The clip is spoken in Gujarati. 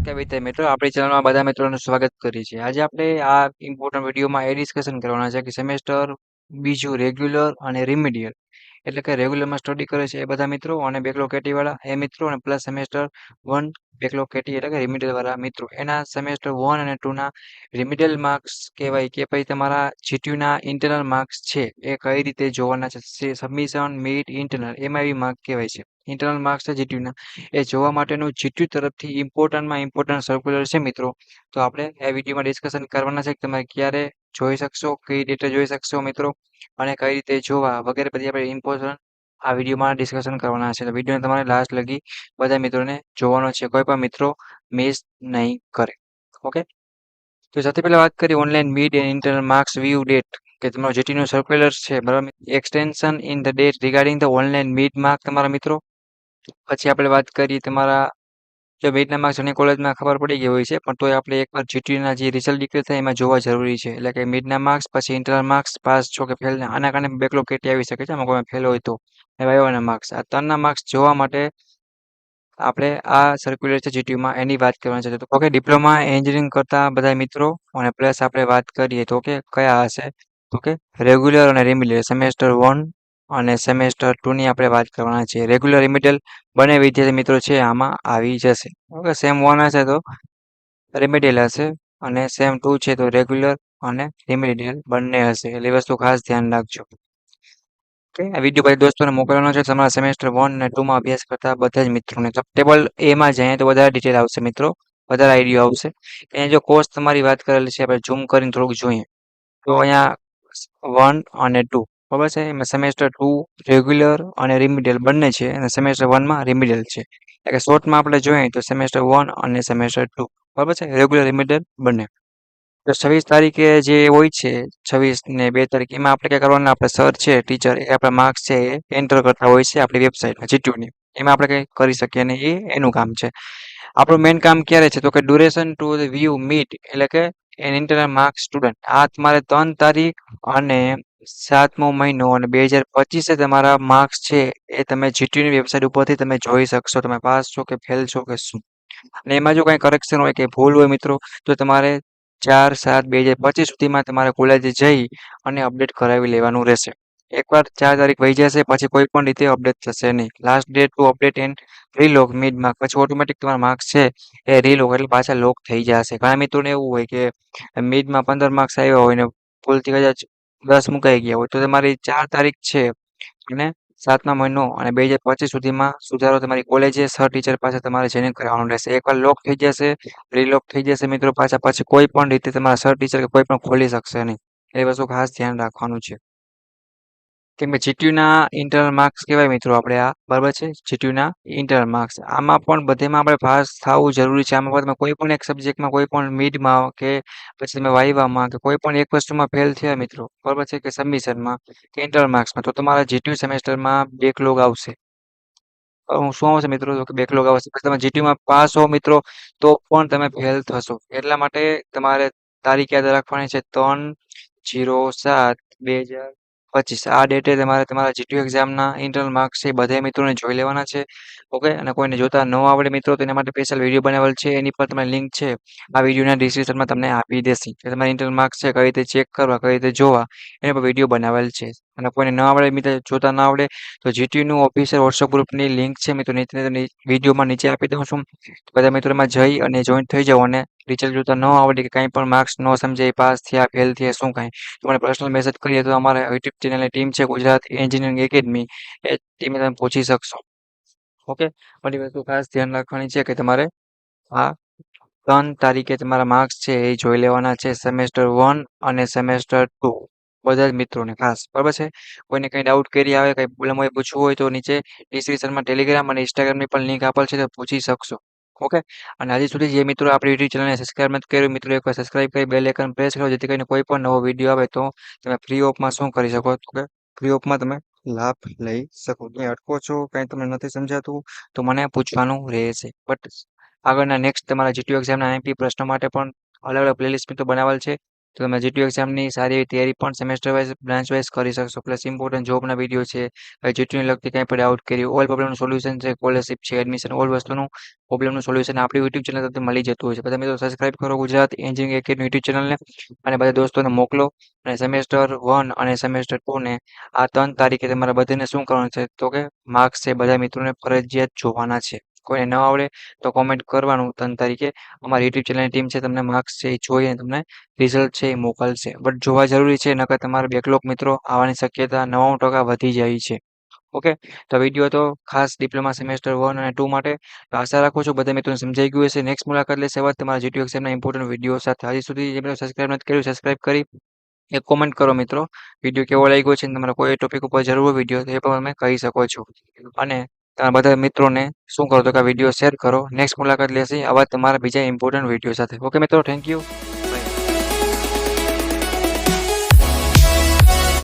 નમસ્કાર વિદ્યાર્થી મિત્રો, આપણી ચેનલમાં બધા મિત્રોનું સ્વાગત કરીએ છીએ. આજે આપણે આ ઇમ્પોર્ટન્ટ વિડીયોમાં એ ડિસ્કશન કરવાના છે કે સેમેસ્ટર બીજું રેગ્યુલર અને રિમિડિયલ એટલે કે રેગ્યુલરમાં સ્ટડી કરે છે એ બધા મિત્રો અને બેકલોગ કેટી વાળા એ મિત્રો અને પ્લસ સેમેસ્ટર 1 બેકલોગ કેટી એટલે કે રિમિડિયલ વાળા મિત્રો એના સેમેસ્ટર 1 અને 2 ના રિમિડિયલ માર્ક્સ કહેવાય કે પછી તમારા જીટીયુ ના ઇન્ટરનલ માર્ક્સ છે એ કઈ રીતે જોવાના છે. સબમિશન મિડ ઇન્ટરનલ એમાં એવી માર્ક કહેવાય છે. ઇન્ટરનલ માર્ક્સ છે જીટીયુ ના એ જોવા માટેનું જીટીયુ તરફથી ઇમ્પોર્ટન્ટ સર્ક્યુલર છે મિત્રો. તો આપણે એ વિડીયોમાં ડિસ્કશન કરવાના છે કે તમે ક્યારે જોઈ શકશો, કઈ રીતે જોઈ શકશો મિત્રો, અને કઈ રીતે જોવા વગેરે બધી આપણે ઇમ્પોર્ટન્ટ આ વિડીયોમાં ડિસ્કશન કરવાના છે. તો વિડીયો તમારે લાસ્ટ લગી બધા મિત્રોને જોવાનો છે, કોઈ પણ મિત્રો મિસ નહીં કરે. ઓકે, તો સૌથી પહેલા વાત કરીએ online mid and internal marks view date કે તમારો જીટીયુ નો સર્ક્યુલર છે બરાબર. Extension in the date regarding the online mid mark તમારા મિત્રો. પછી આપણે વાત કરીએ તમારા જો મિડના માર્ક્સ અને કોલેજમાં ખબર પડી ગઈ હોય છે, પણ તોય આપણે એકવાર જીટીયુના જે રિઝલ્ટ ડિક્લેર થાય એમાં જોવા જરૂરી છે. એટલે કે મિડના માર્ક્સ પછી ઇન્ટરનલ માર્ક્સ પાસ છો કે ફેલ, આના કારણે બેકલોગ કેટી આવી શકે છે. આમાં કોઈ ફેલ હોય તો વાયવાના માર્ક્સ, આ ત્રણના માર્ક્સ જોવા માટે આપણે આ સર્ક્યુલર છે જીટીયુમાં એની વાત કરવાની છે. તો ઓકે, ડિપ્લોમા એન્જિનિયરિંગ કરતા બધા મિત્રો અને પ્લસ આપણે વાત કરીએ તો કે કયા હશે તો કે રેગ્યુલર અને રિમિડિયલ સેમેસ્ટર 1 અને સેમેસ્ટર 2 ની આપણે વાત કરવાના છે. રેગ્યુલર રિમિડિયલ બંને વિદ્યાર્થી મિત્રો છે આમાં આવી જશે. ઓકે, સેમ 1 હશે તો રેમિડિયલ હશે અને સેમ 2 છે તો રેગ્યુલર અને રિમિડિયલ બંને હશે. એટલે એ વસ્તુ ખાસ ધ્યાન રાખજો. ઓકે, આ વિડીયો પછી દોસ્તોને મોકલવાનો છે તમારા સેમેસ્ટર 1 અને 2 માં અભ્યાસ કરતા બધા જ મિત્રોને. તો ટેબલ એ માં જઈએ તો વધારે ડિટેલ આવશે મિત્રો, વધારે આઈડિયા આવશે. અહીંયા જો કોર્સ તમારી વાત કરેલી છે, આપણે ઝૂમ કરીને થોડુંક જોઈએ તો અહીંયા 1 અને 2 બરાબર છે. એમાં સેમેસ્ટર 2 રેગ્યુલર અને રિમિડિયલ બંને છે અને સેમેસ્ટર 1 માં રિમિડિયલ છે. એટલે કે શોર્ટમાં આપણે જોઈએ તો સેમેસ્ટર 1 અને સેમેસ્ટર 2 બરાબર છે, રેગ્યુલર રિમિડિયલ બંને. તો 26 તારીખે જે હોય છે 26 ને 2 તારીખ એમાં આપણે ક્યાં કરવાના, આપણે સર છે ટીચર એ આપણા માર્ક્સ છે એ એન્ટર કરતા હોય છે આપણી વેબસાઇટમાં જીટીયુની. એમાં આપણે કંઈ કરી શકીએ નહીં, એ એનું કામ છે. આપણું મેઇન કામ ક્યારે છે તો કે ડ્યુરેશન ટુ વ્યૂ મીટ એટલે કે એન ઇન્ટરનલ માર્ક્સ સ્ટુડન્ટ. આ તમારે 3 તારીખ અને 7મો મહિનો અને 2025 તમારા માર્ક્સ છે એ તમે જીટીયુની વેબસાઇટ ઉપરથી તમે જોઈ શકશો, તમે પાસ છો કે ફેલ છો કે શું. અને એમાં જો કંઈ કરેક્શન હોય કે ભૂલ હોય મિત્રો તો તમારે 4/7/2025 સુધીમાં તમારે કોલેજે જઈ અને અપડેટ કરાવી લેવાનું રહેશે. એકવાર 4 તારીખ વહી જશે પછી કોઈ પણ રીતે અપડેટ થશે નહીં. Last date to update and રીલોગ મિડ માર્ક, પછી ઓટોમેટિક તમારા માર્ક્સ છે એ રીલોગ એટલે પાછા લોક થઈ જશે. ઘણા મિત્રોને એવું હોય કે મિડમાં 15 માર્ક્સ આવ્યા હોય ને ભૂલથી કદાચ 10 મુકાઈ ગયા હોય, તો તમારી 4 તારીખ છે અને 7મા મહિનો અને 2025 સુધીમાં સુધારો તમારી કોલેજે સર ટીચર પાસે તમારે જઈને કરાવવાનું રહેશે. એકવાર લોક થઈ જશે, રીલોક થઈ જશે મિત્રો પાછા, પછી કોઈ પણ રીતે તમારા સર ટીચર કે કોઈ પણ ખોલી શકશે નહીં. એ વસ્તુ ખાસ ધ્યાન રાખવાનું છે. કેમ કે જીટીયુના ઇન્ટરનલ માર્ક્સ કહેવાય મિત્રો આપણે આ બરાબર છે. જીટીયુના ઇન્ટરનલ માર્ક્સ આમાં પણ બધેમાં આપણે પાસ થવું જરૂરી છે. આમાં પણ તમે કોઈ પણ એક સબ્જેક્ટમાં, કોઈ પણ મિડમાં કે પછી તમે વાઇવામાં કે કોઈ પણ એક વસ્તુમાં ફેલ થયા મિત્રો બરાબર છે, કે સબમિશનમાં કે ઇન્ટરનલ માર્ક્સમાં, તો તમારા જીટીયુ સેમેસ્ટરમાં બેકલોગ આવશે. શું આવશે મિત્રો તો કે બેકલોગ આવશે. પછી તમે જીટીયુમાં પાસ હો મિત્રો તો પણ તમે ફેલ થશો. એટલા માટે તમારે તારીખ યાદ રાખવાની છે 3/07/2025. આ ડેટે તમારે તમારા જીટીયુ એક્ઝામના ઇન્ટરનલ માર્ક્સ છે એ બધા મિત્રોને જોઈ લેવાના છે. ઓકે, અને કોઈને જોતા ન આવડે મિત્રો તો એના માટે સ્પેશિયલ વિડીયો બનાવેલ છે, એની પર તમને લિંક છે આ વિડીયોના ડિસ્ક્રિપ્શનમાં તમને આપી દેશે કે તમારા ઇન્ટરનલ માર્ક્સ છે કઈ રીતે ચેક કરવા, કઈ રીતે જોવા, એના પર વિડીયો બનાવેલ છે. અને કોઈને ન આવડે મિત્રો, જોતા ન આવડે તો જીટીયુનું ઓફિશિયલ વોટ્સઅપ ગ્રુપની લિંક છે મિત્રો નીચે વિડીયોમાં નીચે આપી દઉં છું. બધા મિત્રોમાં જઈ અને જોઈન થઈ જાઓ. અને રિઝલ્ટ જોતા ન આવડે કે કંઈ પણ માર્ક્સ ન સમજાય, પાસ થયા ફેલ થયા શું કાંઈ, તો મને પર્સનલ મેસેજ કરીએ તો અમારા યુટ્યુબ ચેનલની ટીમ છે ગુજરાત એન્જિનિયરિંગ એકેડમી, એ ટીમે તમે પૂછી શકશો. ઓકે, બધી વસ્તુ ખાસ ધ્યાન રાખવાની છે કે તમારે આ 3 તારીખે તમારા માર્ક્સ છે એ જોઈ લેવાના છે સેમેસ્ટર 1 અને સેમેસ્ટર 2 બધા જ મિત્રોને ખાસ બરાબર છે. કોઈને કંઈ ડાઉટ કરી આવે, કંઈ પ્રોબ્લેમ હોય, પૂછવું હોય તો નીચે ડિસ્ક્રિપ્શનમાં ટેલિગ્રામ અને ઇન્સ્ટાગ્રામની પણ લિંક આપેલ છે, તો પૂછી શકશો. ઓકે, અને હજી સુધી જે મિત્રો આપણી યુટ્યુબ ચેનલને સબસ્ક્રાઇબ નથી કર્યું મિત્રો એકવાર સબસ્ક્રાઇબ કરી બેલ આઇકન પ્રેસ કરો, જેથી કરીને કોઈ પણ નવો વિડીયો આવે તો તમે ફ્રી ઓફમાં શું કરી શકો તો કે ફ્રી ઓફમાં તમે લાભ લઈ શકો. તમે અટકો છો, કંઈ તમને નથી સમજાતું તો મને પૂછવાનું રહેશે. બટ આગળના નેક્સ્ટ તમારા જીટીયુ એક્ઝામના આઈએમપી પ્રશ્નો માટે પણ અલગ અલગ પ્લેલિસ્ટ મિત્રો બનાવેલ છે, તો તમે જીટીયુ એક્ઝામની સારી એવી તૈયારી પણ સેમેસ્ટર વાઇઝ બ્રાન્ચ વાઇઝ કરી શકશો. પ્લસ ઇમ્પોર્ટન્ટ જોબના વિડીયો છે, જીટીયુને લગતી કંઈ પણ ડાઉટ કર્યું, ઓલ પ્રોબ્લેમનું સોલ્યુશન છે, સ્કોલરશિપ છે, એડમિશન, ઓલ વસ્તુનું પ્રોબ્લેમનું સોલ્યુશન આપણી યુટ્યુબ ચેનલ પરથી મળી જતું હોય છે. બધા મિત્રો સબસ્ક્રાઇબ કરો ગુજરાત એન્જિનિયરિંગ એકેડમી યુટ્યુબ ચેનલને અને બધા દોસ્તોને મોકલો. અને સેમેસ્ટર 1 અને સેમેસ્ટર 2 ને આ 3 તારીખે તમારે બધાને શું કરવાનું છે તો કે માર્ક્સ છે બધા મિત્રોને ફરજિયાત જોવાના છે. કોઈને ન આવડે તો કોમેન્ટ કરવાનું 3 તારીખે. અમારી યુટ્યુબ ચેનલની ટીમ છે તમને માર્ક્સ છે એ જોઈને તમને રિઝલ્ટ છે એ મોકલશે. બટ જોવા જરૂરી છે નકર તમારા બેકલોગ મિત્રો આવવાની શક્યતા 99% વધી જાય છે. ઓકે, તો વિડીયો તો ખાસ ડિપ્લોમા સેમેસ્ટર 1 અને 2 માટે. તો આશા રાખું છું બધા મિત્રોને સમજાઈ ગયું હશે. નેક્સ્ટ મુલાકાત લેશે હવે તમારા જીટીયુ એક્ઝામના ઇમ્પોર્ટન્ટ વિડીયો સાથે. હજી સુધી જે મિત્રો સબસ્ક્રાઇબ નથી કર્યું, સબસ્ક્રાઇબ કરી એક કોમેન્ટ કરો મિત્રો. વિડીયો કેવો લાગ્યો છે અને તમારે કોઈ ટોપિક ઉપર જરૂર હોય વિડીયો તો એ પણ તમે કહી શકો છો. અને તમારા બધા મિત્રોને શું કરો તો કે આ વિડીયો શેર કરો. નેક્સ્ટ મુલાકાત લેશે આવા તમારા બીજા ઇમ્પોર્ટન્ટ વિડીયો સાથે. ઓકે મિત્રો, થેન્ક યુ.